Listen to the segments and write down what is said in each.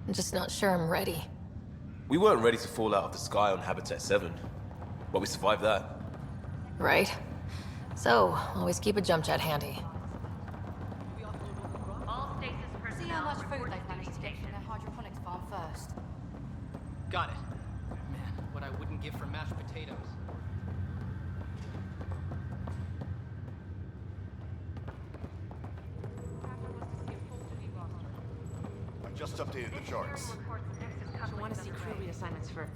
I'm just not sure I'm ready. We weren't ready to fall out of the sky on Habitat 7, but we survived that. Right? So, always keep a jump jet handy. All stasis personnel. See how much food report they've to managed to get station. from their hydroponics farm first. Got it. Man, what I wouldn't give for mashed potatoes. I've just updated the charts. You'll want to see crew reassignments first.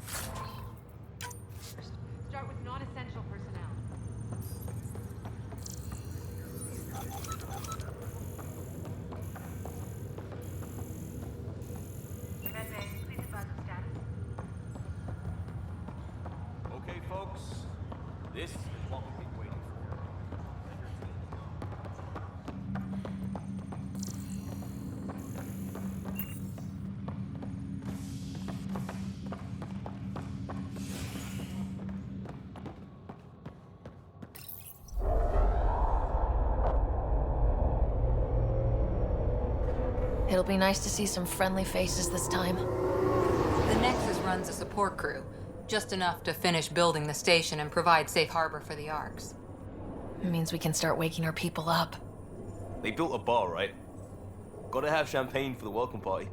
Start with non-essential personnel. Pepe, please advise of status. Okay, folks. This is what we've been waiting for. It'll be nice to see some friendly faces this time. The Nexus runs a support crew, just enough to finish building the station and provide safe harbor for the Arks. It means we can start waking our people up. They built a bar, right? Gotta have champagne for the welcome party.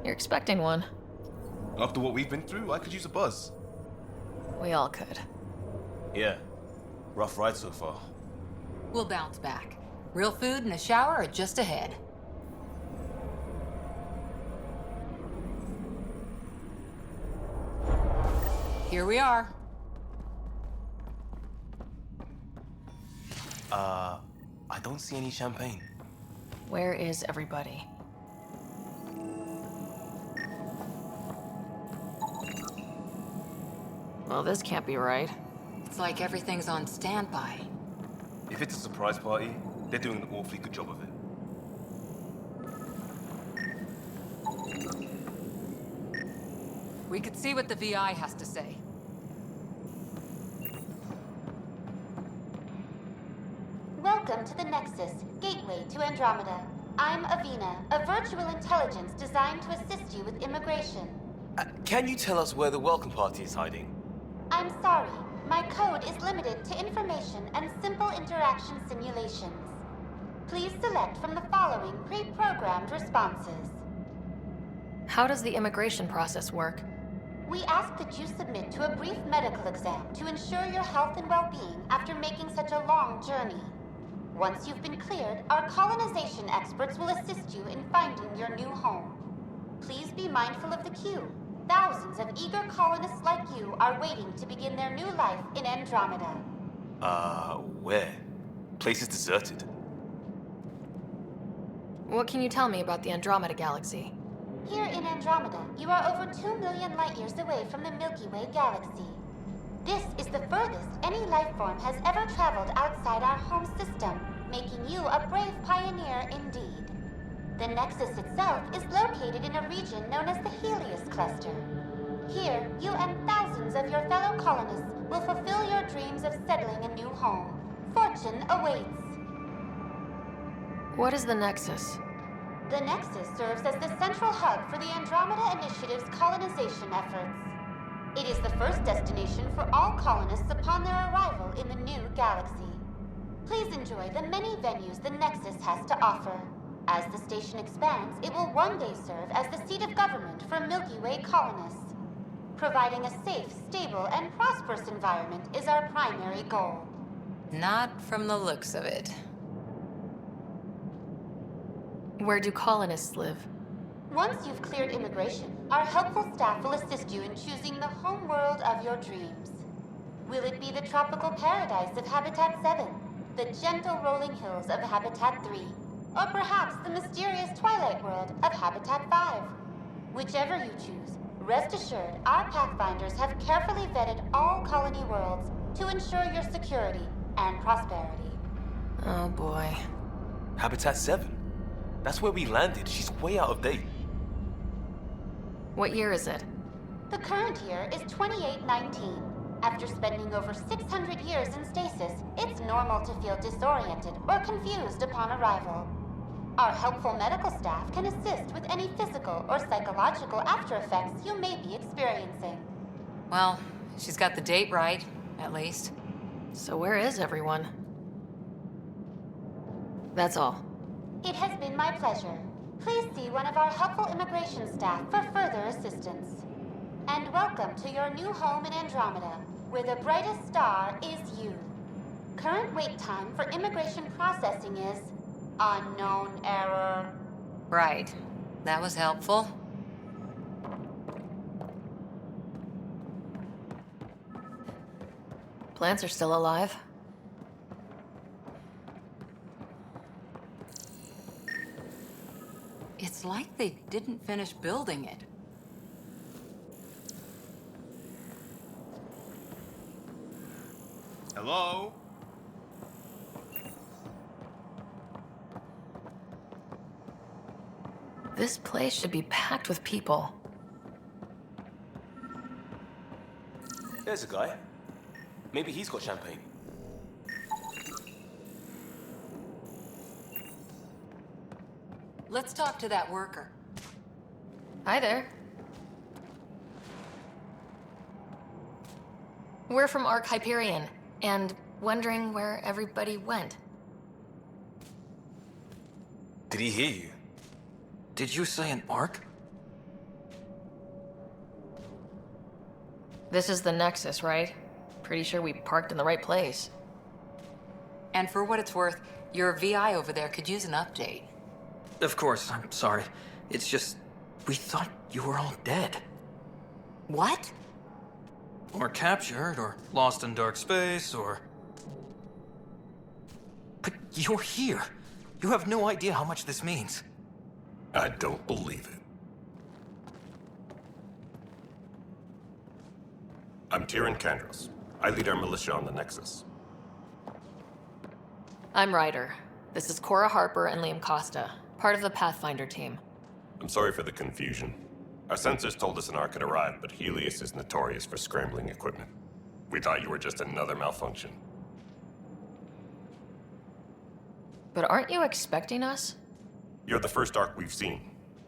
You're expecting one. After what we've been through, I could use a buzz. We all could. Yeah. Rough ride so far. We'll bounce back. Real food and a shower are just ahead. Here we are. I don't see any champagne. Where is everybody? Well, this can't be right. It's like everything's on standby. If it's a surprise party, they're doing an awfully good job of it. We could see what the VI has to say. Welcome to the Nexus, gateway to Andromeda. I'm Avina, a virtual intelligence designed to assist you with immigration. Can you tell us where the welcome party is hiding? I'm sorry, my code is limited to information and simple interaction simulations. Please select from the following pre-programmed responses. How does the immigration process work? We ask that you submit to a brief medical exam to ensure your health and well-being after making such a long journey. Once you've been cleared, our colonization experts will assist you in finding your new home. Please be mindful of the queue. Thousands of eager colonists like you are waiting to begin their new life in Andromeda. Where? Place is deserted. What can you tell me about the Andromeda galaxy? Here in Andromeda, you are over 2 million light-years away from the Milky Way galaxy. This is the furthest any life form has ever traveled outside our home system, making you a brave pioneer indeed. The Nexus itself is located in a region known as the Helios Cluster. Here, you and thousands of your fellow colonists will fulfill your dreams of settling a new home. Fortune awaits. What is the Nexus? The Nexus serves as the central hub for the Andromeda Initiative's colonization efforts. It is the first destination for all colonists upon their arrival in the new galaxy. Please enjoy the many venues the Nexus has to offer. As the station expands, it will one day serve as the seat of government for Milky Way colonists. Providing a safe, stable, and prosperous environment is our primary goal. Not from the looks of it. Where do colonists live? Once you've cleared immigration, our helpful staff will assist you in choosing the home world of your dreams. Will it be the tropical paradise of Habitat 7, the gentle rolling hills of Habitat 3, or perhaps the mysterious twilight world of Habitat 5? Whichever you choose, rest assured our Pathfinders have carefully vetted all colony worlds to ensure your security and prosperity. Oh boy. Habitat 7? That's where we landed. She's way out of date. What year is it? The current year is 2819. After spending over 600 years in stasis, it's normal to feel disoriented or confused upon arrival. Our helpful medical staff can assist with any physical or psychological after effects you may be experiencing. Well, she's got the date right, at least. So where is everyone? That's all. It has been my pleasure. Please see one of our helpful immigration staff for further assistance. And welcome to your new home in Andromeda, where the brightest star is you. Current wait time for immigration processing is unknown error. Right. That was helpful. Plants are still alive. It's like they didn't finish building it. Hello? This place should be packed with people. There's a guy. Maybe he's got champagne. Let's talk to that worker. Hi there. We're from Ark Hyperion, and wondering where everybody went. Did he hear you? Did you say an arc? This is the Nexus, right? Pretty sure we parked in the right place. And for what it's worth, your VI over there could use an update. Of course, I'm sorry. It's just, we thought you were all dead. What? Or captured, or lost in dark space, or... But you're here. You have no idea how much this means. I don't believe it. I'm Tyrion Kandros. I lead our militia on the Nexus. I'm Ryder. This is Cora Harper and Liam Costa, part of the Pathfinder team. I'm sorry for the confusion. Our sensors told us an arc had arrived, but Helios is notorious for scrambling equipment. We thought you were just another malfunction. But aren't you expecting us? You're the first arc we've seen.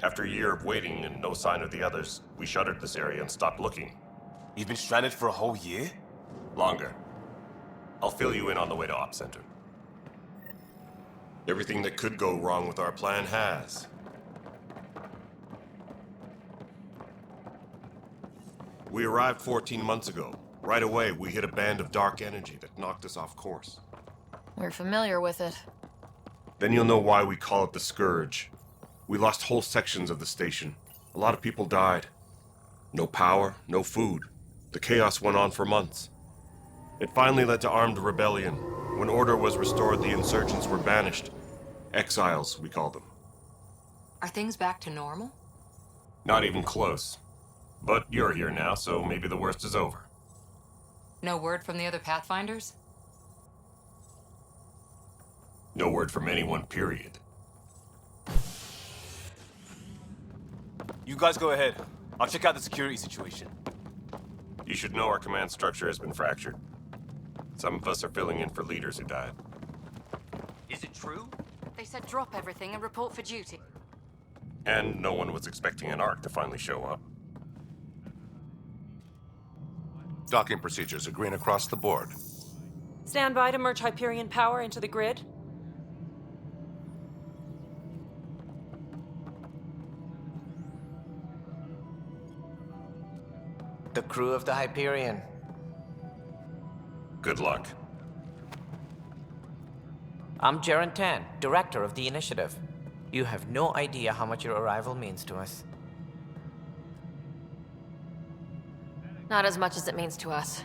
After a year of waiting and no sign of the others, we shuttered this area and stopped looking. You've been stranded for a whole year? Longer. I'll fill you in on the way to Op Center. Everything that could go wrong with our plan has. We arrived 14 months ago. Right away, we hit a band of dark energy that knocked us off course. We're familiar with it. Then you'll know why we call it the Scourge. We lost whole sections of the station. A lot of people died. No power, no food. The chaos went on for months. It finally led to armed rebellion. When order was restored, the insurgents were banished. Exiles, we call them. Are things back to normal? Not even close. But you're here now, so maybe the worst is over. No word from the other Pathfinders? No word from anyone, period. You guys go ahead. I'll check out the security situation. You should know our command structure has been fractured. Some of us are filling in for leaders who died. Is it true? They said drop everything and report for duty. And no one was expecting an arc to finally show up. Docking procedures are green across the board. Stand by to merge Hyperion power into the grid. The crew of the Hyperion. Good luck. I'm Jaren Tan, director of the initiative. You have no idea how much your arrival means to us. Not as much as it means to us.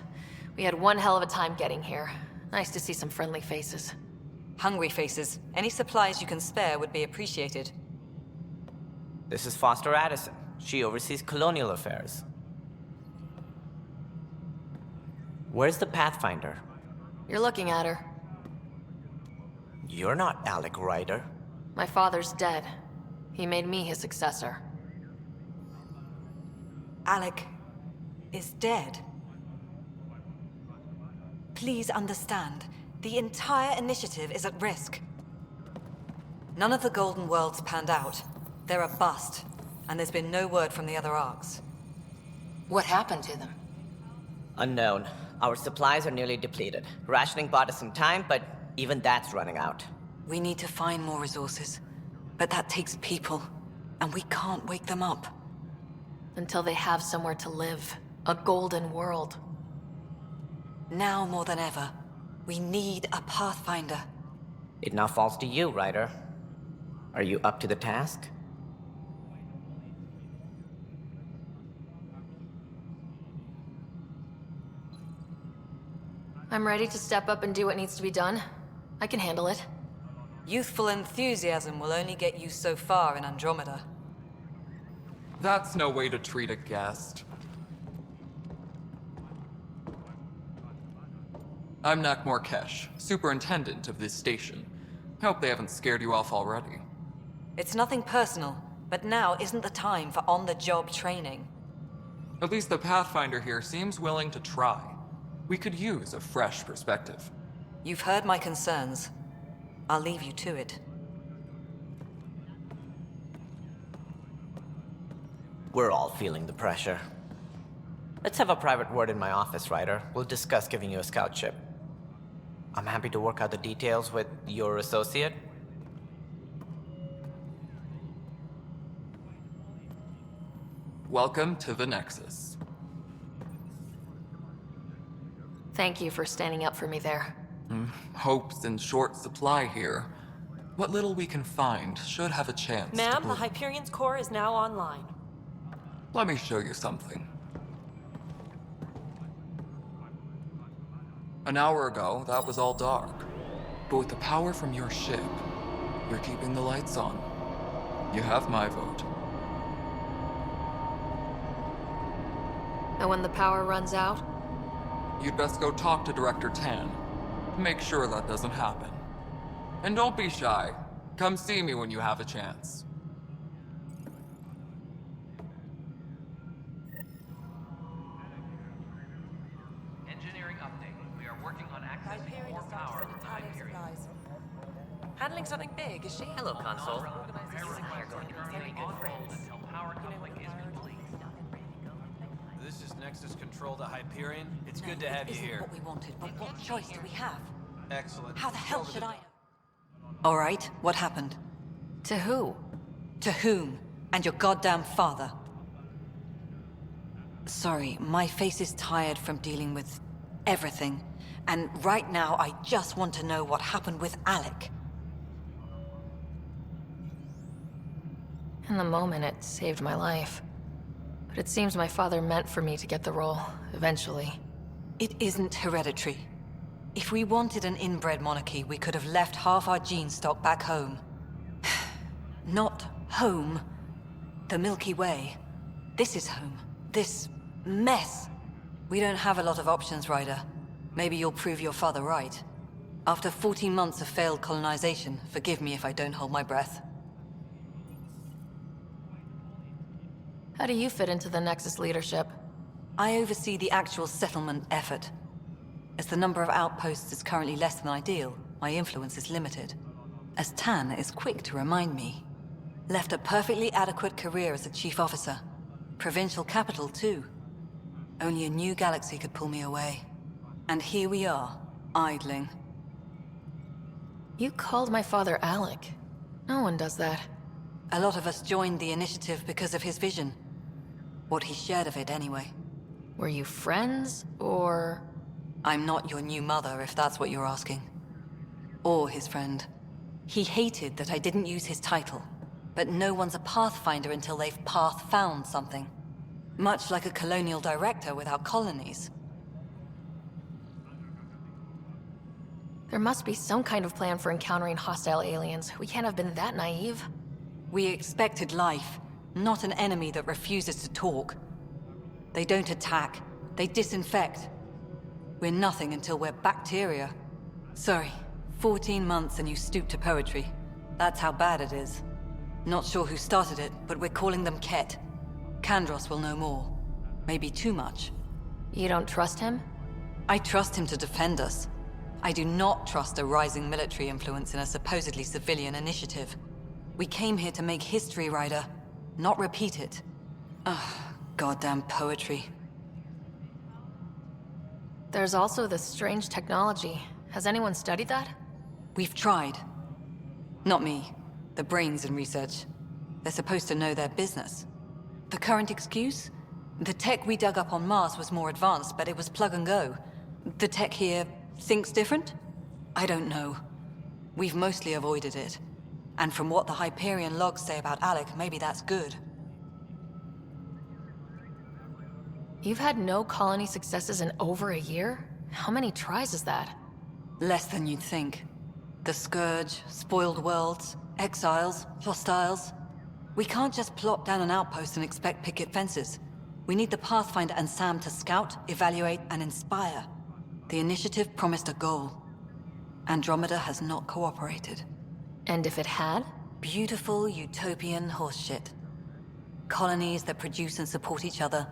We had one hell of a time getting here. Nice to see some friendly faces. Hungry faces. Any supplies you can spare would be appreciated. This is Foster Addison. She oversees colonial affairs. Where's the Pathfinder? You're looking at her. You're not Alec Ryder. My father's dead. He made me his successor. Alec is dead. Please understand, the entire initiative is at risk. None of the Golden Worlds panned out. They're a bust, and there's been no word from the other arcs. What happened to them? Unknown. Our supplies are nearly depleted. Rationing bought us some time, but even that's running out. We need to find more resources, but that takes people, and we can't wake them up. Until they have somewhere to live. A golden world. Now more than ever, we need a Pathfinder. It now falls to you, Ryder. Are you up to the task? I'm ready to step up and do what needs to be done. I can handle it. Youthful enthusiasm will only get you so far in Andromeda. That's no way to treat a guest. I'm Nakmor Kesh, superintendent of this station. Hope they haven't scared you off already. It's nothing personal, but now isn't the time for on-the-job training. At least the Pathfinder here seems willing to try. We could use a fresh perspective. You've heard my concerns. I'll leave you to it. We're all feeling the pressure. Let's have a private word in my office, Ryder. We'll discuss giving you a scout ship. I'm happy to work out the details with your associate. Welcome to the Nexus. Thank you for standing up for me there. Hope's in short supply here. What little we can find should have a chance to Ma'am, the bloom. Hyperion's core is now online. Let me show you something. An hour ago, that was all dark. But with the power from your ship, you're keeping the lights on. You have my vote. And when the power runs out? You'd best go talk to Director Tan. Make sure that doesn't happen. And don't be shy. Come see me when you have a chance. Engineering update. We are working on accessing more power from the Hyperion. Handling something big, is she? Hello, Console. Until power coupling is complete. This is Nexus Control to Hyperion. It's good to have you Isn't here. what we wanted, but what choice do we have? Excellent. How the hell should I... All right, what happened? To who? To whom? And your goddamn father. Sorry, my face is tired from dealing with everything. And right now, I just want to know what happened with Alec. In the moment, it saved my life. But it seems my father meant for me to get the role, eventually. It isn't hereditary. If we wanted an inbred monarchy, we could have left half our gene stock back home. Not home. The Milky Way. This is home. This mess. We don't have a lot of options, Ryder. Maybe you'll prove your father right. After 14 months of failed colonization, forgive me if I don't hold my breath. How do you fit into the Nexus leadership? I oversee the actual settlement effort. As the number of outposts is currently less than ideal, my influence is limited. As Tan is quick to remind me. Left a perfectly adequate career as a chief officer. Provincial capital, too. Only a new galaxy could pull me away. And here we are, idling. You called my father Alec. No one does that. A lot of us joined the initiative because of his vision. What he shared of it, anyway. Were you friends, or...? I'm not your new mother, if that's what you're asking. Or his friend. He hated that I didn't use his title. But no one's a Pathfinder until they've path-found something. Much like a colonial director without colonies. There must be some kind of plan for encountering hostile aliens. We can't have been that naive. We expected life, not an enemy that refuses to talk. They don't attack, they disinfect. We're nothing until we're bacteria. Sorry, 14 months and you stoop to poetry. That's how bad it is. Not sure who started it, but we're calling them Ket. Kandros will know more. Maybe too much. You don't trust him? I trust him to defend us. I do not trust a rising military influence in a supposedly civilian initiative. We came here to make history, Ryder, not repeat it. Ugh, goddamn poetry. There's also this strange technology. Has anyone studied that? We've tried. Not me. The brains in research. They're supposed to know their business. The current excuse? The tech we dug up on Mars was more advanced, but it was plug and go. The tech here thinks different? I don't know. We've mostly avoided it. And from what the Hyperion logs say about Alec, maybe that's good. You've had no colony successes in over a year? How many tries is that? Less than you'd think. The Scourge, spoiled worlds, exiles, hostiles. We can't just plop down an outpost and expect picket fences. We need the Pathfinder and Sam to scout, evaluate, and inspire. The initiative promised a goal. Andromeda has not cooperated. And if it had? Beautiful utopian horseshit. Colonies that produce and support each other.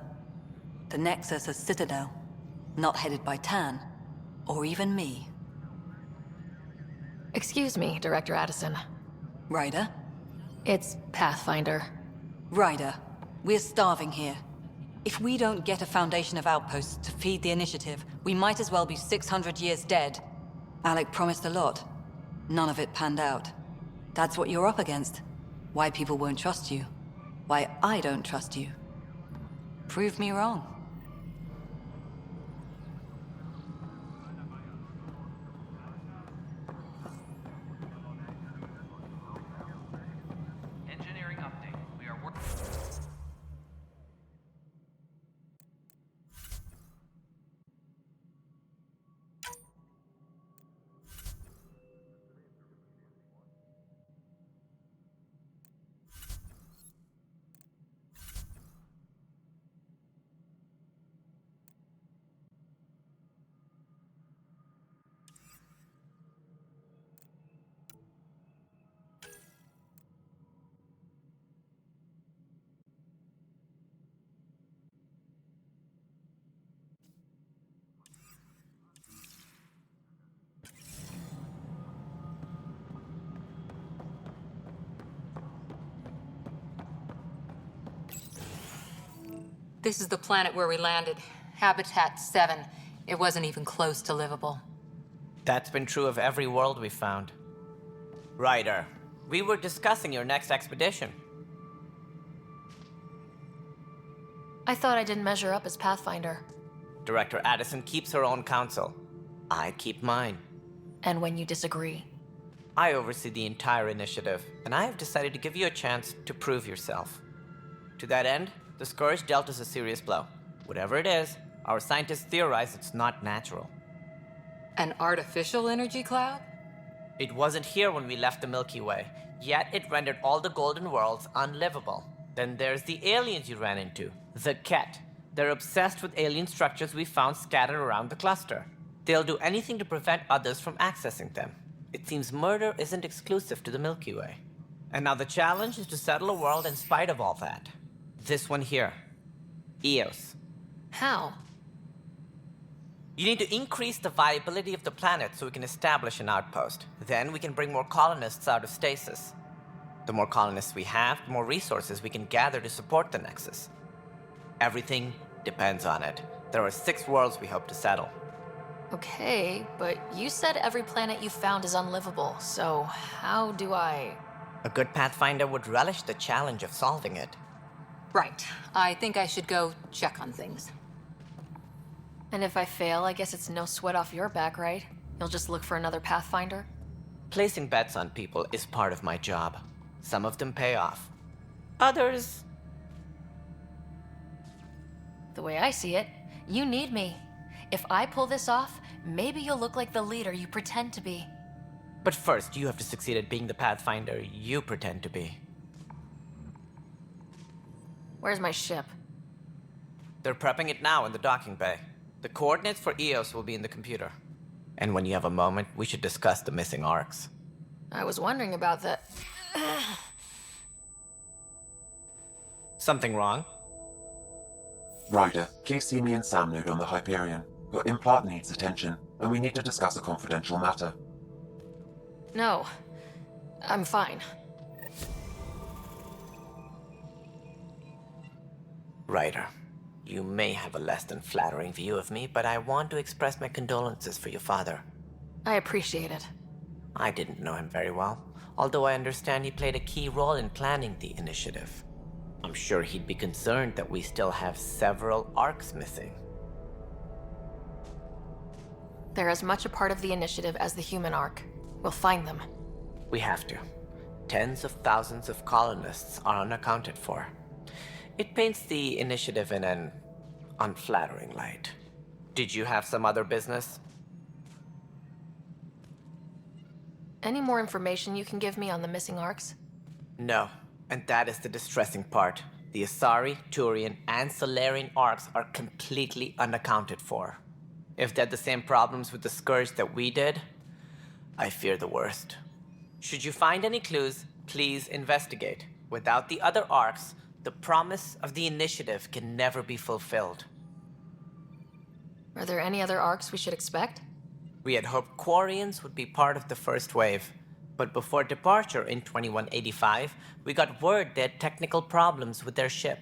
The Nexus a citadel, not headed by Tan, or even me. Excuse me, Director Addison. Ryder? It's Pathfinder. Ryder, we're starving here. If we don't get a foundation of outposts to feed the initiative, we might as well be 600 years dead. Alec promised a lot. None of it panned out. That's what you're up against. Why people won't trust you. Why I don't trust you. Prove me wrong. Engineering update. We are working. This is the planet where we landed. Habitat 7. It wasn't even close to livable. That's been true of every world we found. Ryder, we were discussing your next expedition. I thought I didn't measure up as Pathfinder. Director Addison keeps her own counsel. I keep mine. And when you disagree? I oversee the entire initiative, and I have decided to give you a chance to prove yourself. To that end, the Scourge dealt us a serious blow. Whatever it is, our scientists theorize it's not natural. An artificial energy cloud? It wasn't here when we left the Milky Way, yet it rendered all the golden worlds unlivable. Then there's the aliens you ran into, the Ket. They're obsessed with alien structures we found scattered around the cluster. They'll do anything to prevent others from accessing them. It seems murder isn't exclusive to the Milky Way. And now the challenge is to settle a world in spite of all that. This one here. Eos. How? You need to increase the viability of the planet so we can establish an outpost. Then we can bring more colonists out of stasis. The more colonists we have, the more resources we can gather to support the Nexus. Everything depends on it. There are 6 worlds we hope to settle. Okay, but you said every planet you found is unlivable, so how do I... A good Pathfinder would relish the challenge of solving it. Right. I think I should go check on things. And if I fail, I guess it's no sweat off your back, right? You'll just look for another Pathfinder? Placing bets on people is part of my job. Some of them pay off. Others... The way I see it, you need me. If I pull this off, maybe you'll look like the leader you pretend to be. But first, you have to succeed at being the Pathfinder you pretend to be. Where's my ship? They're prepping it now in the docking bay. The coordinates for Eos will be in the computer. And when you have a moment, we should discuss the missing arcs. I was wondering about that. Something wrong? Ryder, please see me and Sam Node on the Hyperion. Your implant needs attention, and we need to discuss a confidential matter. No. I'm fine. Ryder, you may have a less than flattering view of me, but I want to express my condolences for your father. I appreciate it. I didn't know him very well, although I understand he played a key role in planning the initiative. I'm sure he'd be concerned that we still have several arcs missing. They're as much a part of the initiative as the human arc. We'll find them. We have to. Tens of thousands of colonists are unaccounted for. It paints the initiative in an unflattering light. Did you have some other business? Any more information you can give me on the missing arcs? No, and that is the distressing part. The Asari, Turian, and Solarian arcs are completely unaccounted for. If they had the same problems with the Scourge that we did, I fear the worst. Should you find any clues, please investigate. Without the other arcs, the promise of the initiative can never be fulfilled. Are there any other arcs we should expect? We had hoped Quarians would be part of the first wave, but before departure in 2185, we got word they had technical problems with their ship.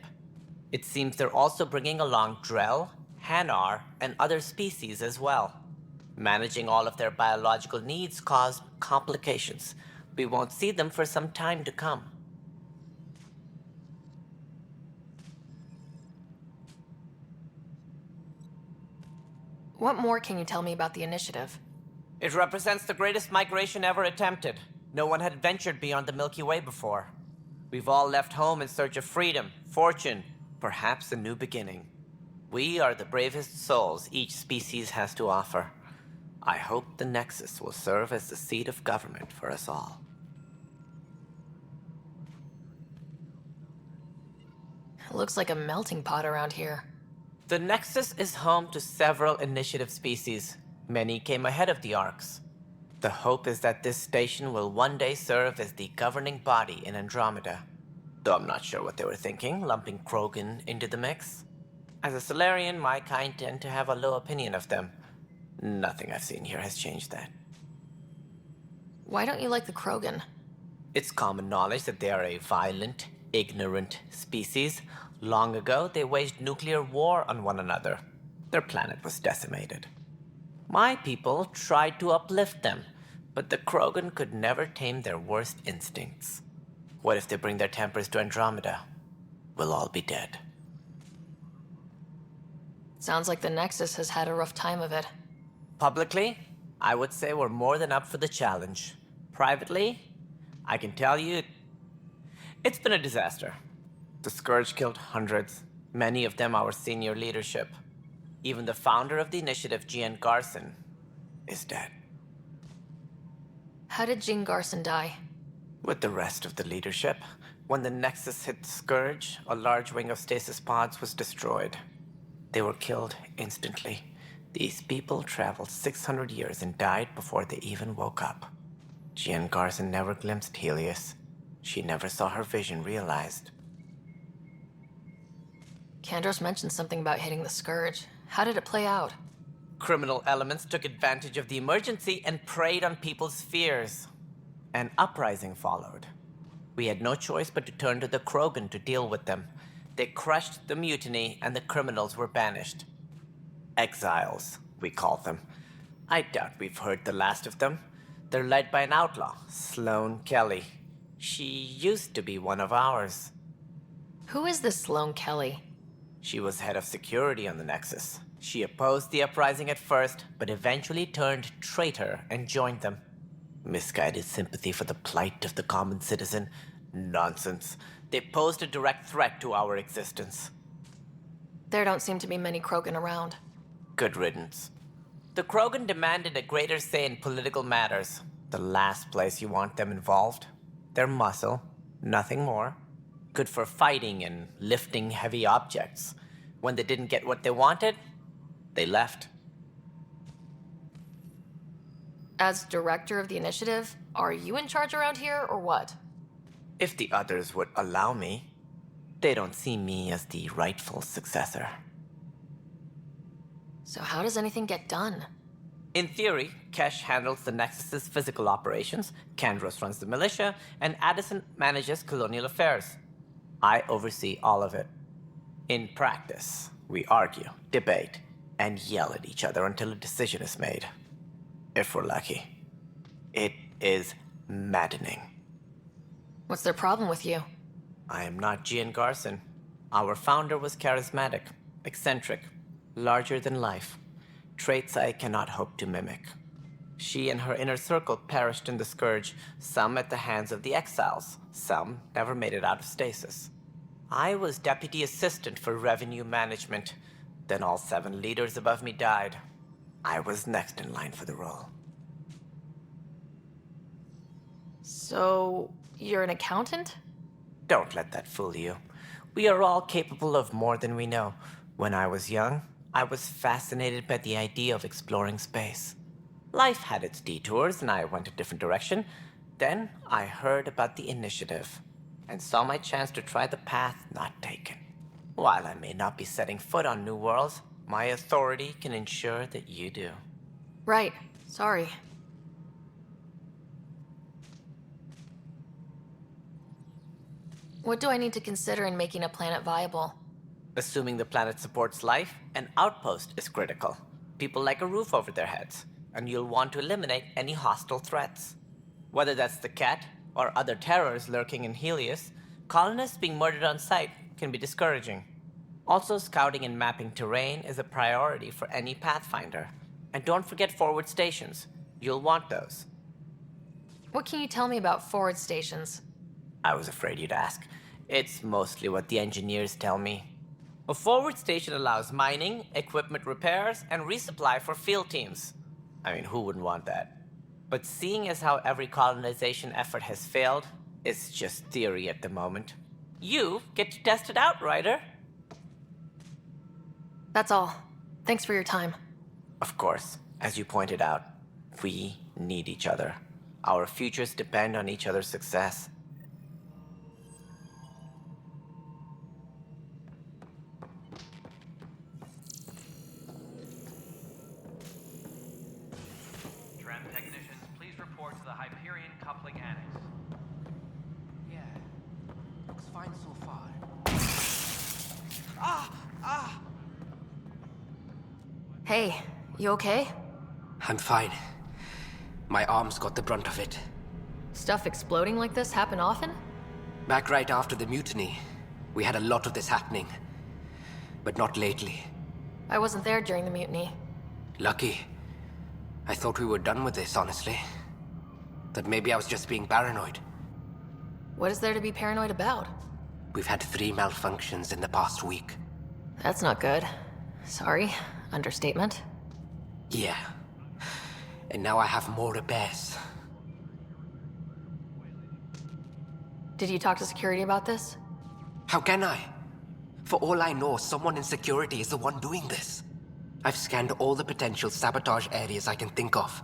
It seems they're also bringing along Drell, Hanar, and other species as well. Managing all of their biological needs caused complications. We won't see them for some time to come. What more can you tell me about the initiative? It represents the greatest migration ever attempted. No one had ventured beyond the Milky Way before. We've all left home in search of freedom, fortune, perhaps a new beginning. We are the bravest souls each species has to offer. I hope the Nexus will serve as the seat of government for us all. It looks like a melting pot around here. The Nexus is home to several initiative species. Many came ahead of the Arcs. The hope is that this station will one day serve as the governing body in Andromeda. Though I'm not sure what they were thinking, lumping Krogan into the mix. As a Solarian, my kind tend to have a low opinion of them. Nothing I've seen here has changed that. Why don't you like the Krogan? It's common knowledge that they are a violent, ignorant species. Long ago, they waged nuclear war on one another. Their planet was decimated. My people tried to uplift them, but the Krogan could never tame their worst instincts. What if they bring their tempers to Andromeda? We'll all be dead. Sounds like the Nexus has had a rough time of it. Publicly, I would say we're more than up for the challenge. Privately, I can tell you, it's been a disaster. The Scourge killed hundreds, many of them our senior leadership. Even the founder of the initiative, Jean Garson, is dead. How did Jean Garson die? With the rest of the leadership, when the Nexus hit the Scourge, a large wing of stasis pods was destroyed. They were killed instantly. These people traveled 600 years and died before they even woke up. Jean Garson never glimpsed Helios. She never saw her vision realized. Kandros mentioned something about hitting the Scourge. How did it play out? Criminal elements took advantage of the emergency and preyed on people's fears. An uprising followed. We had no choice but to turn to the Krogan to deal with them. They crushed the mutiny and the criminals were banished. Exiles, we call them. I doubt we've heard the last of them. They're led by an outlaw, Sloane Kelly. She used to be one of ours. Who is this Sloane Kelly? She was head of security on the Nexus. She opposed the uprising at first, but eventually turned traitor and joined them. Misguided sympathy for the plight of the common citizen? Nonsense. They posed a direct threat to our existence. There don't seem to be many Krogan around. Good riddance. The Krogan demanded a greater say in political matters. The last place you want them involved. Their muscle, nothing more. Good for fighting and lifting heavy objects. When they didn't get what they wanted, they left. As director of the initiative, are you in charge around here or what? If the others would allow me, they don't see me as the rightful successor. So how does anything get done? In theory, Kesh handles the Nexus's physical operations, Kandros runs the militia, and Addison manages colonial affairs. I oversee all of it. In practice, we argue, debate, and yell at each other until a decision is made. If we're lucky. It is maddening. What's their problem with you? I am not Gian Garson. Our founder was charismatic, eccentric, larger than life. Traits I cannot hope to mimic. She and her inner circle perished in the Scourge, some at the hands of the Exiles, some never made it out of stasis. I was deputy assistant for revenue management. Then all 7 leaders above me died. I was next in line for the role. So, you're an accountant? Don't let that fool you. We are all capable of more than we know. When I was young, I was fascinated by the idea of exploring space. Life had its detours, and I went a different direction. Then I heard about the initiative, and saw my chance to try the path not taken. While I may not be setting foot on new worlds, my authority can ensure that you do. Right. Sorry. What do I need to consider in making a planet viable? Assuming the planet supports life, an outpost is critical. People like a roof over their heads, and you'll want to eliminate any hostile threats. Whether that's the cat or other terrors lurking in Helios, colonists being murdered on sight can be discouraging. Also, scouting and mapping terrain is a priority for any Pathfinder. And don't forget forward stations. You'll want those. What can you tell me about forward stations? I was afraid you'd ask. It's mostly what the engineers tell me. A forward station allows mining, equipment repairs, and resupply for field teams. I mean, who wouldn't want that? But seeing as how every colonization effort has failed, it's just theory at the moment. You get to test it out, Ryder. That's all. Thanks for your time. Of course, as you pointed out, we need each other. Our futures depend on each other's success. Tram technicians, please report to the Hyperion coupling annex. Yeah, looks fine so far. Hey, you okay? I'm fine. My arms got the brunt of it. Stuff exploding like this happen often? Back right after the mutiny, we had a lot of this happening. But not lately. I wasn't there during the mutiny. Lucky. I thought we were done with this, honestly. That maybe I was just being paranoid. What is there to be paranoid about? We've had 3 malfunctions in the past week. That's not good. Sorry. Understatement. Yeah. And now I have more repairs. Did you talk to security about this? How can I? For all I know, someone in security is the one doing this. I've scanned all the potential sabotage areas I can think of.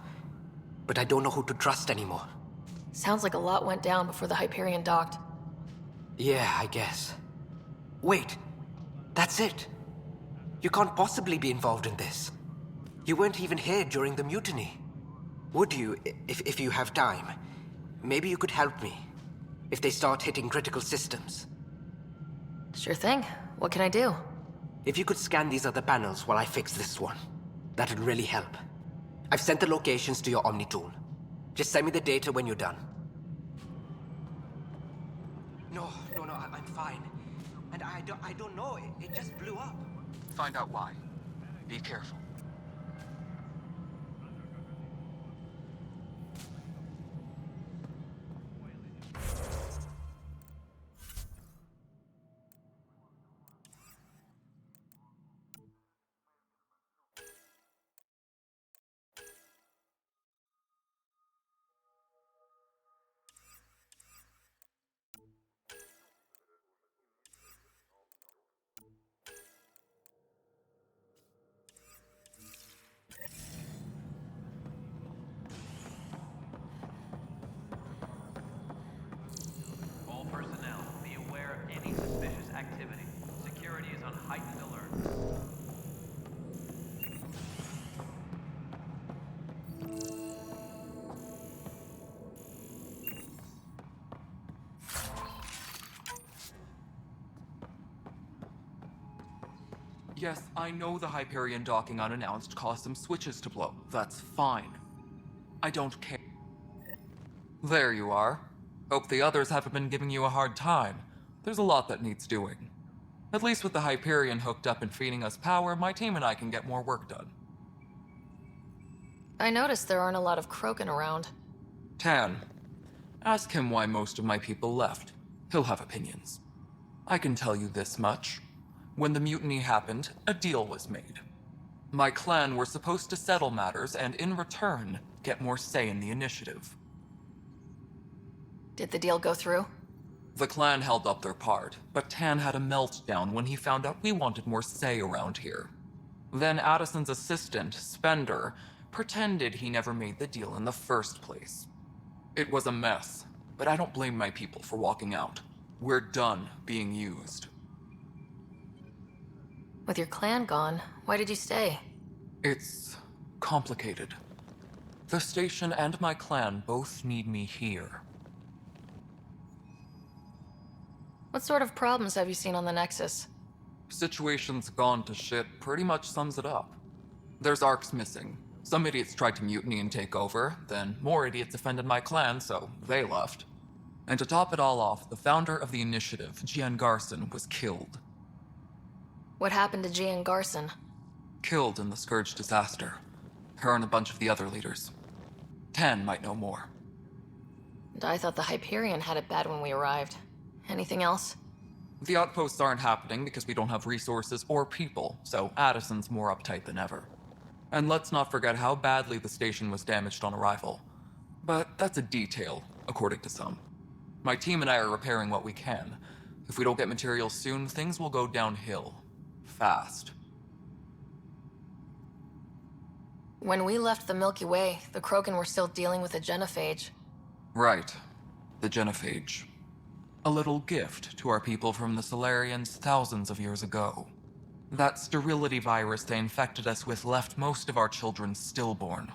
But I don't know who to trust anymore. Sounds like a lot went down before the Hyperion docked. Yeah, I guess. Wait. That's it. You can't possibly be involved in this. You weren't even here during the mutiny. Would you, if you have time? Maybe you could help me. If they start hitting critical systems. Sure thing. What can I do? If you could scan these other panels while I fix this one, that'd really help. I've sent the locations to your Omni tool. Just send me the data when you're done. No, I'm fine. And I don't know, it just blew up. Find out why. Be careful. Yes, I know the Hyperion docking unannounced caused some switches to blow. That's fine. I don't care. There you are. Hope the others haven't been giving you a hard time. There's a lot that needs doing. At least with the Hyperion hooked up and feeding us power, my team and I can get more work done. I noticed there aren't a lot of Krogan around. Tan. Ask him why most of my people left. He'll have opinions. I can tell you this much. When the mutiny happened, a deal was made. My clan were supposed to settle matters and, in return, get more say in the initiative. Did the deal go through? The clan held up their part, but Tan had a meltdown when he found out we wanted more say around here. Then Addison's assistant, Spender, pretended he never made the deal in the first place. It was a mess, but I don't blame my people for walking out. We're done being used. With your clan gone, why did you stay? It's complicated. The station and my clan both need me here. What sort of problems have you seen on the Nexus? Situation's gone to shit pretty much sums it up. There's arcs missing. Some idiots tried to mutiny and take over, then more idiots offended my clan, so they left. And to top it all off, the founder of the initiative, Gian Garson, was killed. What happened to Gian Garson? Killed in the Scourge disaster. Her and a bunch of the other leaders. Tan might know more. And I thought the Hyperion had it bad when we arrived. Anything else? The outposts aren't happening because we don't have resources or people, so Addison's more uptight than ever. And let's not forget how badly the station was damaged on arrival. But that's a detail, according to some. My team and I are repairing what we can. If we don't get materials soon, things will go downhill. Fast. When we left the Milky Way, the Krogan were still dealing with the genophage. Right. The genophage. A little gift to our people from the Solarians thousands of years ago. That sterility virus they infected us with left most of our children stillborn.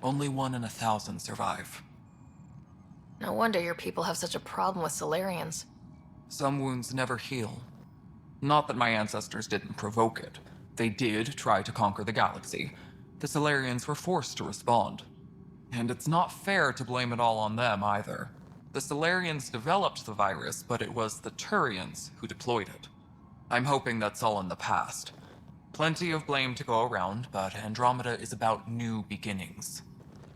Only 1 in 1,000 survive. No wonder your people have such a problem with Solarians. Some wounds never heal. Not that my ancestors didn't provoke it. They did try to conquer the galaxy. The Solarians were forced to respond. And it's not fair to blame it all on them either. The Solarians developed the virus, but it was the Turians who deployed it. I'm hoping that's all in the past. Plenty of blame to go around, but Andromeda is about new beginnings.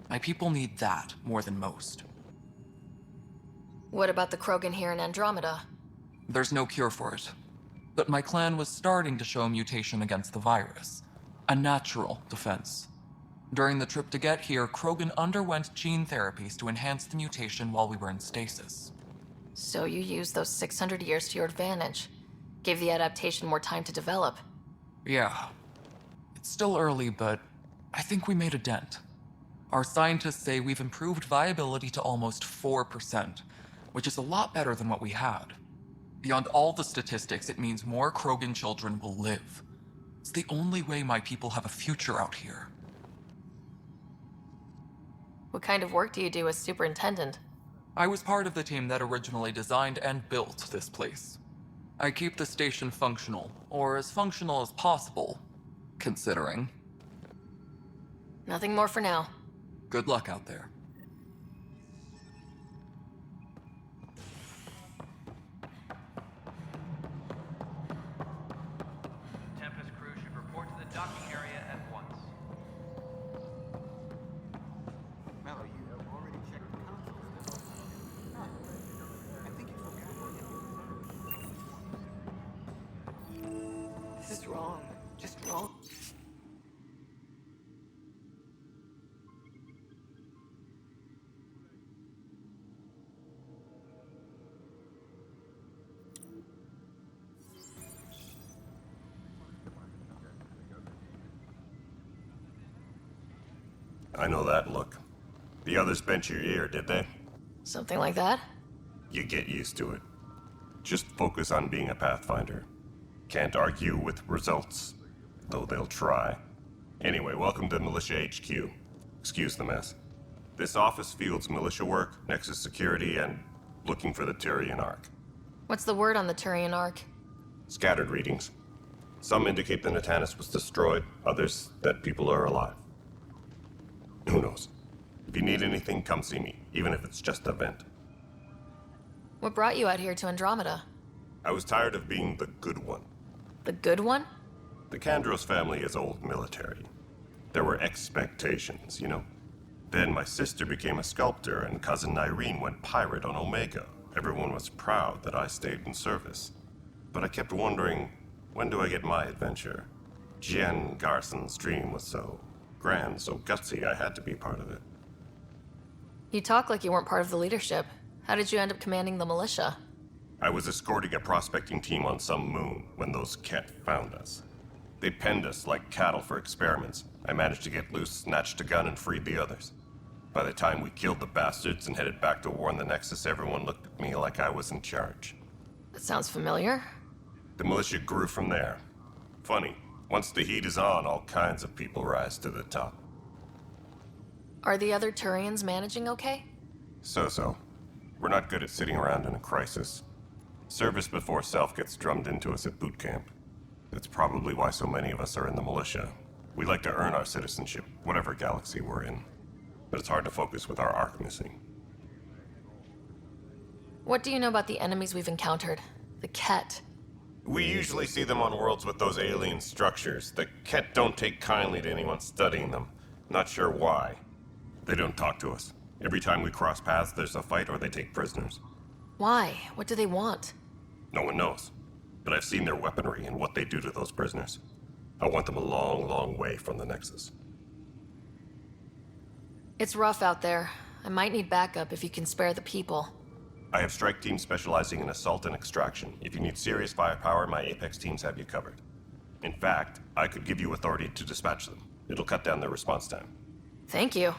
My people need that more than most. What about the Krogan here in Andromeda? There's no cure for it. But my clan was starting to show mutation against the virus. A natural defense. During the trip to get here, Krogan underwent gene therapies to enhance the mutation while we were in stasis. So you used those 600 years to your advantage. Gave the adaptation more time to develop. Yeah. It's still early, but I think we made a dent. Our scientists say we've improved viability to almost 4%, which is a lot better than what we had. Beyond all the statistics, it means more Krogan children will live. It's the only way my people have a future out here. What kind of work do you do as superintendent? I was part of the team that originally designed and built this place. I keep the station functional, or as functional as possible, considering. Nothing more for now. Good luck out there. Tempest crew should report to the docking area at once. Mello, you have already checked the consoles. I think you forgot. This is wrong. Just wrong. I know that look. The others bent your ear, did they? Something like that? You get used to it. Just focus on being a Pathfinder. Can't argue with results, though they'll try. Anyway, welcome to Militia HQ. Excuse the mess. This office fields militia work, Nexus security, and looking for the Turian Ark. What's the word on the Turian Ark? Scattered readings. Some indicate the Natanus was destroyed, others that people are alive. Who knows? If you need anything, come see me, even if it's just a vent. What brought you out here to Andromeda? I was tired of being the good one. The good one? The Kandros family is old military. There were expectations, you know. Then my sister became a sculptor and cousin Irene went pirate on Omega. Everyone was proud that I stayed in service. But I kept wondering, when do I get my adventure? Jen Garson's dream was so grand, so gutsy, I had to be part of it. You talk like you weren't part of the leadership. How did you end up commanding the militia? I was escorting a prospecting team on some moon when those Ket found us. They penned us like cattle for experiments. I managed to get loose, snatched a gun, and freed the others. By the time we killed the bastards and headed back to war in the Nexus, everyone looked at me like I was in charge. That sounds familiar. The militia grew from there. Funny, once the heat is on, all kinds of people rise to the top. Are the other Turians managing okay? So-so. We're not good at sitting around in a crisis. Service before self gets drummed into us at boot camp. That's probably why so many of us are in the militia. We like to earn our citizenship, whatever galaxy we're in. But it's hard to focus with our arc missing. What do you know about the enemies we've encountered? The Ket. We usually see them on worlds with those alien structures. The Ket don't take kindly to anyone studying them. Not sure why. They don't talk to us. Every time we cross paths, there's a fight or they take prisoners. Why? What do they want? No one knows. But I've seen their weaponry and what they do to those prisoners. I want them a long, long way from the Nexus. It's rough out there. I might need backup if you can spare the people. I have strike teams specializing in assault and extraction. If you need serious firepower, my Apex teams have you covered. In fact, I could give you authority to dispatch them. It'll cut down their response time. Thank you.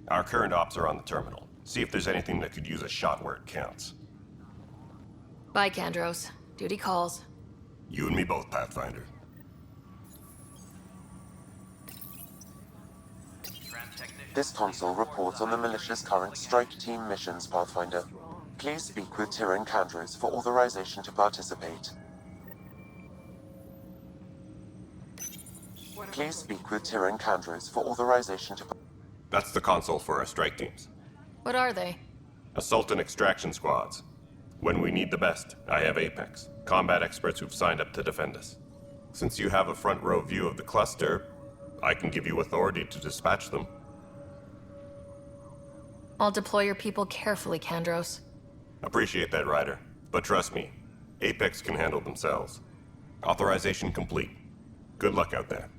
Our current ops are on the terminal. See if there's anything that could use a shot where it counts. Bye, Kandros. Duty calls. You and me both, Pathfinder. This console reports on the militia's current strike team missions, Pathfinder. Please speak with Tyrion Kandros for authorization to participate. Please speak with Tyrion Kandros for authorization to... That's the console for our strike teams. What are they? Assault and extraction squads. When we need the best, I have Apex, combat experts who've signed up to defend us. Since you have a front row view of the cluster, I can give you authority to dispatch them. I'll deploy your people carefully, Kandros. Appreciate that, Ryder. But trust me, Apex can handle themselves. Authorization complete. Good luck out there.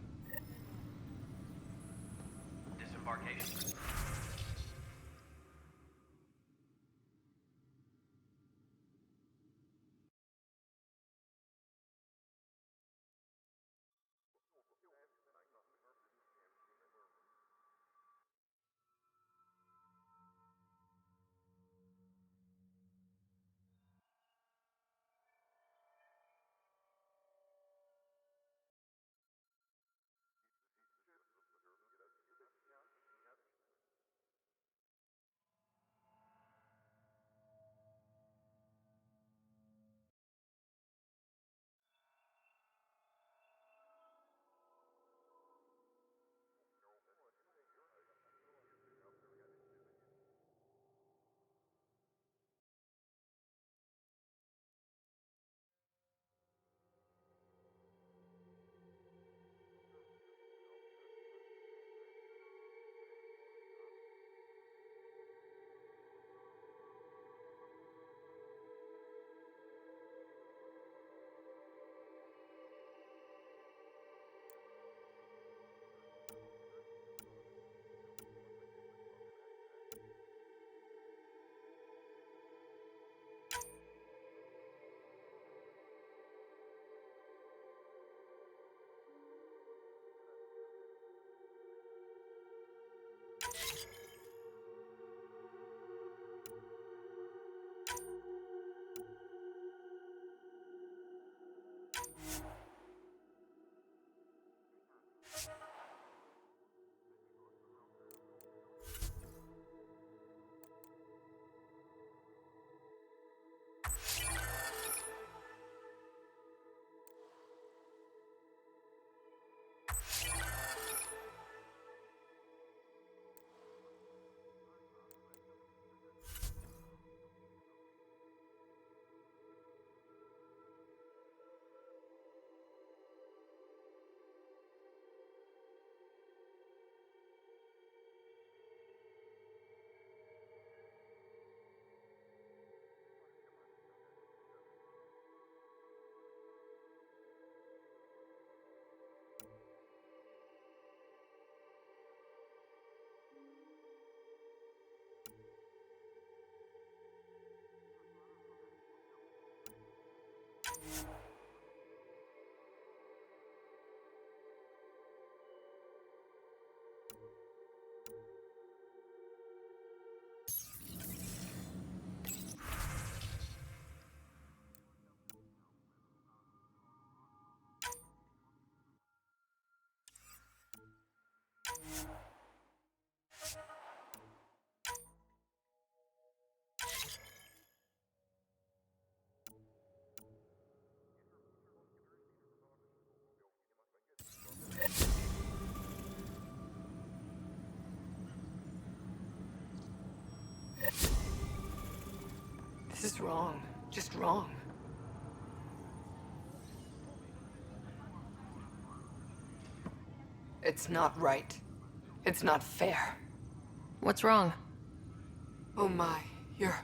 It's wrong. Just wrong. It's not right. It's not fair. What's wrong? Oh my, you're...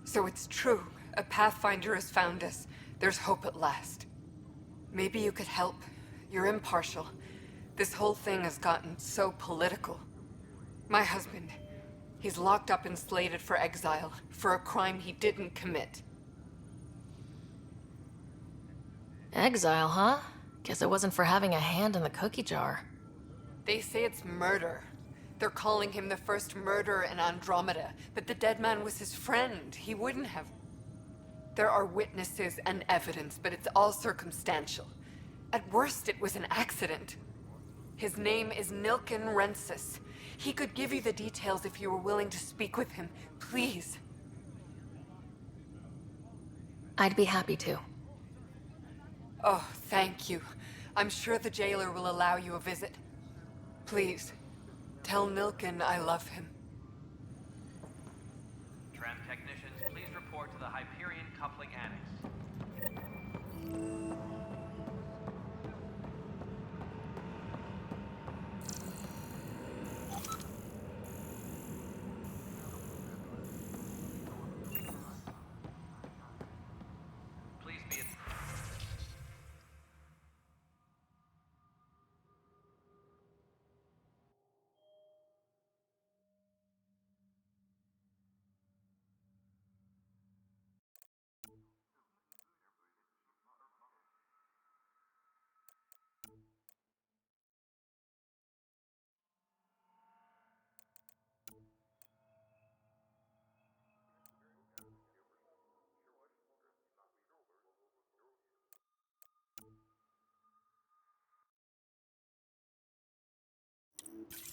So it's true. A Pathfinder has found us. There's hope at last. Maybe you could help. You're impartial. This whole thing has gotten so political. My husband, he's locked up and slated for exile for a crime he didn't commit. Exile, huh? Guess it wasn't for having a hand in the cookie jar. They say it's murder. They're calling him the first murderer in Andromeda, but the dead man was his friend. He wouldn't have... There are witnesses and evidence, but it's all circumstantial. At worst, it was an accident. His name is Nilken Rensis. He could give you the details if you were willing to speak with him. Please. I'd be happy to. Oh, thank you. I'm sure the jailer will allow you a visit. Please, tell Nilken I love him. Tram technicians, please report to the Hyperion Coupling Annex. Please be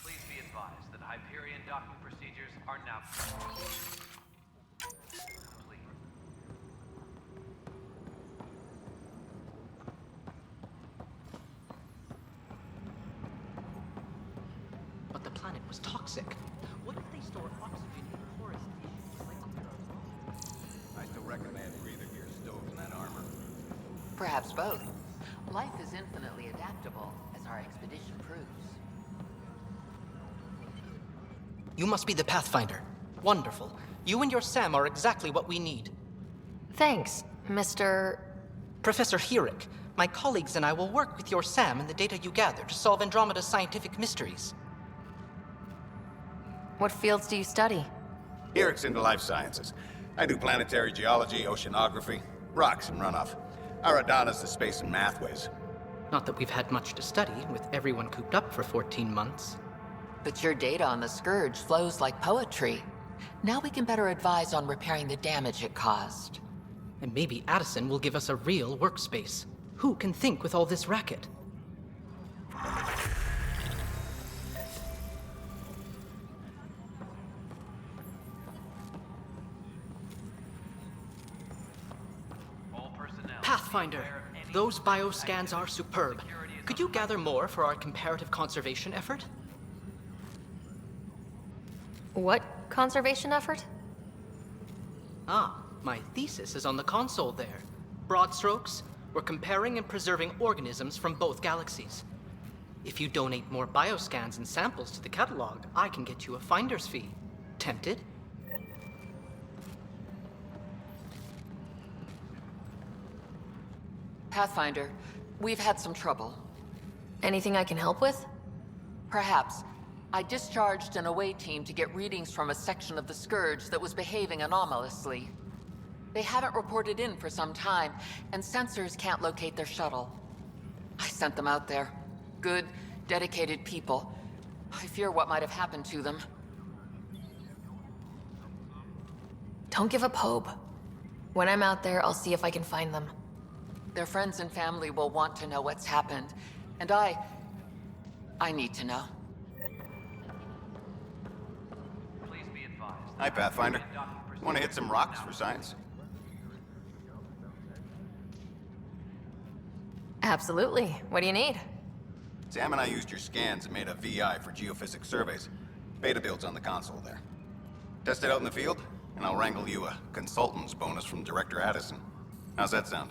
Please be advised that Hyperion docking procedures are now complete. But the planet was toxic. What if they store oxygen in porous tissues like... I still recommend breather gear stoves and that armor. Perhaps both. Life is infinitely adaptable, as our expedition proves. You must be the Pathfinder. Wonderful. You and your Sam are exactly what we need. Thanks, Mr... Professor Herrick, my colleagues and I will work with your Sam and the data you gather to solve Andromeda's scientific mysteries. What fields do you study? Eric's into life sciences. I do planetary geology, oceanography, rocks and runoff. Aradana's the space and math whiz. Not that we've had much to study, with everyone cooped up for 14 months. But your data on the Scourge flows like poetry. Now we can better advise on repairing the damage it caused. And maybe Addison will give us a real workspace. Who can think with all this racket? Pathfinder, those bioscans are superb. Could you gather more for our comparative conservation effort? What conservation effort? Ah, my thesis is on the console there. Broad strokes, we're comparing and preserving organisms from both galaxies. If you donate more bioscans and samples to the catalog, I can get you a finder's fee. Tempted? Pathfinder, we've had some trouble. Anything I can help with? Perhaps. I discharged an away team to get readings from a section of the Scourge that was behaving anomalously. They haven't reported in for some time, and sensors can't locate their shuttle. I sent them out there. Good, dedicated people. I fear what might have happened to them. Don't give up hope. When I'm out there, I'll see if I can find them. Their friends and family will want to know what's happened. And I need to know. Please be advised. Hi, Pathfinder. Want to hit some rocks for science? Absolutely. What do you need? Sam and I used your scans and made a VI for geophysics surveys. Beta builds on the console there. Test it out in the field? and I'll wrangle you a consultant's bonus from Director Addison. How's that sound?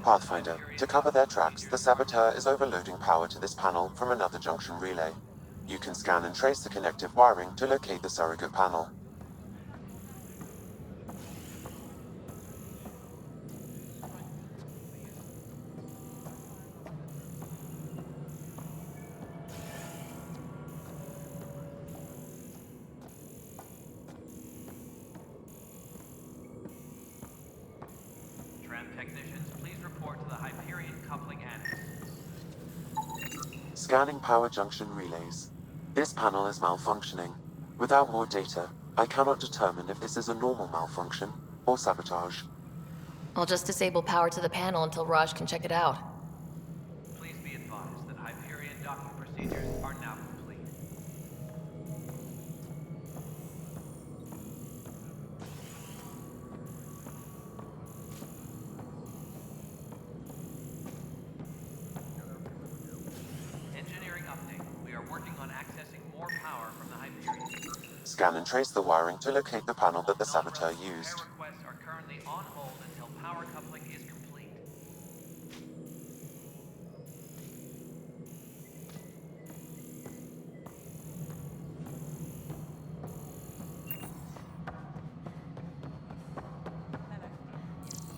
Pathfinder, to cover their tracks, the saboteur is overloading power to this panel from another junction relay. You can scan and trace the connective wiring to locate the surrogate panel. Tram technicians, please report to the Hyperion coupling annex. Scanning power junction relays. This panel is malfunctioning. Without more data, I cannot determine if this is a normal malfunction or sabotage. I'll just disable power to the panel until Raj can check it out. Please be advised that Hyperion docking procedures are now complete. Engineering update. We are working on accessing more power from the Hyperion. Scan and trace the wiring to locate the panel that the saboteur used. Requests are currently on hold until power coupling is complete.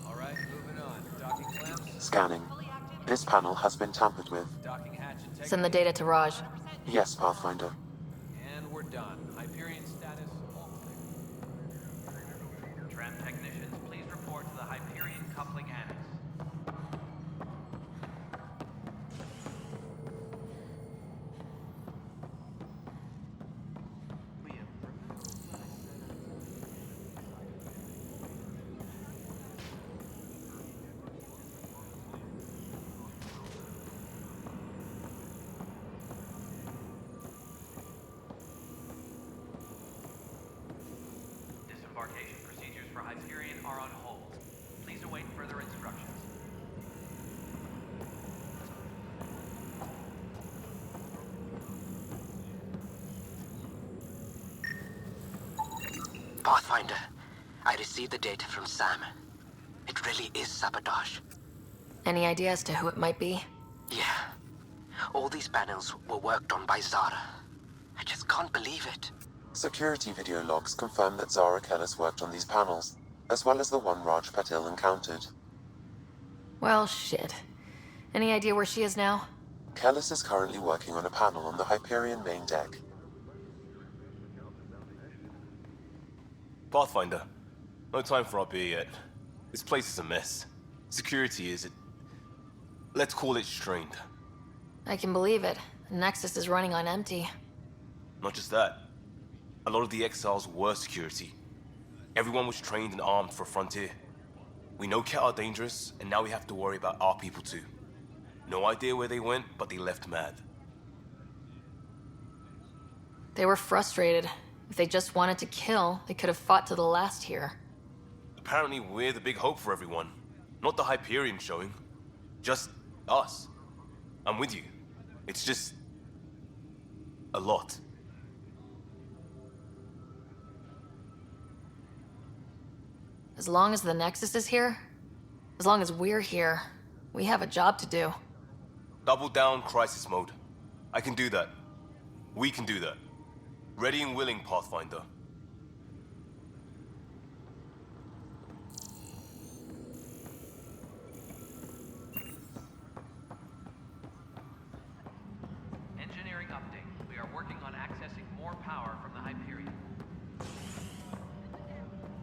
All right, moving on. Docking clamps. Scanning. This panel has been tampered with. Docking hatch integrity. Send the data to Raj. Yes, Pathfinder. And we're done. Hyperion status all clear. Tram technicians, please report to the Hyperion coupling annex. Disembarkation procedures for Hyperion are on hold. Please await further instructions. Pathfinder, I received the data from Sam. It really is sabotage. Any idea as to who it might be? Yeah. All these panels were worked on by Zara. I just can't believe it. Security video logs confirm that Zara Kellis worked on these panels, as well as the one Raj Patil encountered. Well, shit. Any idea where she is now? Kellis is currently working on a panel on the Hyperion main deck. Pathfinder, no time for our beer yet. This place is a mess. Security is... let's call it strained. I can believe it. Nexus is running on empty. Not just that. A lot of the exiles were security. Everyone was trained and armed for Frontier. We know Ket are dangerous, and now we have to worry about our people too. No idea where they went, but they left mad. They were frustrated. If they just wanted to kill, they could have fought to the last here. Apparently we're the big hope for everyone. Not the Hyperion showing. Just us. I'm with you. It's just... a lot. As long as the Nexus is here, as long as we're here, we have a job to do. Double down crisis mode. I can do that. We can do that. Ready and willing, Pathfinder. Engineering update. We are working on accessing more power from the Hyperion.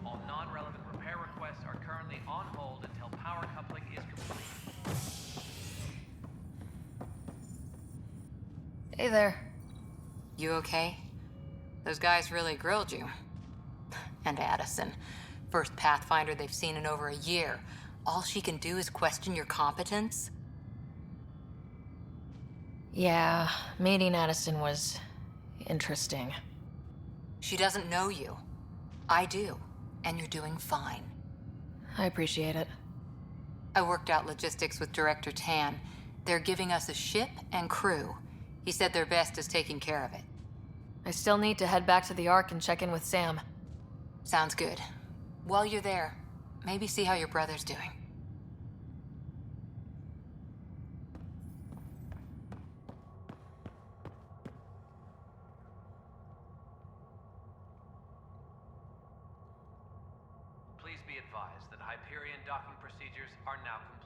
All non-relevant repair requests are currently on hold until power coupling is complete. Hey there. You okay? Those guys really grilled you. And Addison. First Pathfinder they've seen in over a year. All she can do is question your competence? Yeah, meeting Addison was... interesting. She doesn't know you. I do. And you're doing fine. I appreciate it. I worked out logistics with Director Tan. They're giving us a ship and crew. He said their best is taking care of it. I still need to head back to the Ark and check in with Sam. Sounds good. While you're there, maybe see how your brother's doing. Please be advised that Hyperion docking procedures are now complete.